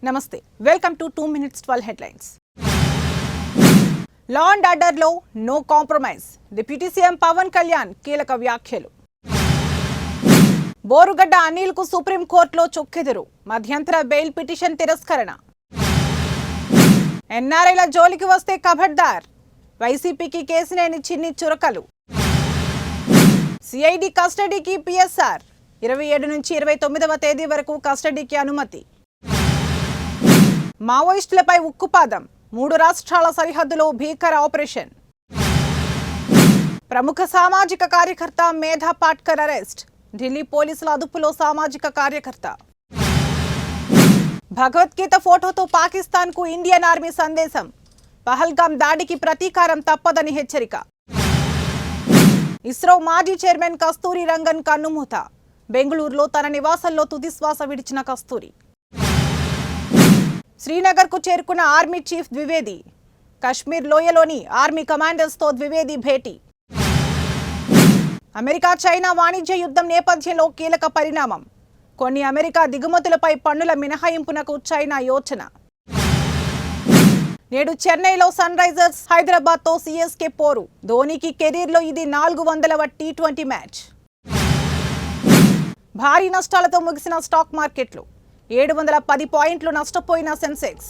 నమస్తే welcome to 2 minutes 12 headlines. Law and order లో no compromise. Deputy CM Pawan Kalyan కీలక వ్యాఖ్యలు. బోరుగడ్డ అనిల్ కు సుప్రీం కోర్టులో చుక్కెదురు. మధ్యంతర బెయిల్ పిటిషన్ తిరస్కరణ. ఎన్ఆర్ఐల జోలికి వస్తే ఖబర్దార్. వైసీపీకి కేసినేని చిన్ని చురకలు. సిఐడి కస్టడీకి పిఎస్ఆర్ 27 నుంచి 29వ తేదీ వరకు కస్టడీకి అనుమతి. మావోయిస్టులపై ఉక్కుపాదం. 3 రాష్ట్రాల సరిహద్దులో భీకర ఆపరేషన్. ప్రముఖ సామాజిక కార్యకర్త మేధా పాట్కర్ అరెస్ట్. ఢిల్లీ పోలీసుల అదుపులో సామాజిక కార్యకర్త. భగవద్గీత ఫోటోతో పాకిస్తాన్ కు ఇండియన్ ఆర్మీ సందేశం. పహల్గాం దాడికి ప్రతీకారం తప్పదని హెచ్చరిక. ఇస్రో మాజీ చైర్మన్ కస్తూరి రంగన్ కన్నుమూత. బెంగళూరులో తన నివాసంలో తుదిశ్వాస విడిచిన కస్తూరి. శ్రీనగర్ కు చేరుకున్న ఆర్మీ చీఫ్ ద్వివేది. కశ్మీర్ లోయలోని ఆర్మీ కమాండర్స్ తో ద్వివేది భేటీ. అమెరికా చైనా వాణిజ్య యుద్ధం నేపథ్యంలో కీలక పరిణామం. కొన్ని అమెరికా దిగుమతులపై పన్నుల మినహాయింపునకు చైనా యోచన. నేడు చెన్నైలో సన్ రైజర్స్ హైదరాబాద్ తో సిఎస్కే పోరు. ధోనీకి కెరీర్లో ఇది 400వ T20 మ్యాచ్. భారీ నష్టాలతో ముగిసిన స్టాక్ మార్కెట్లు. 710 పాయింట్లు నష్టపోయిన సెన్సెక్స్.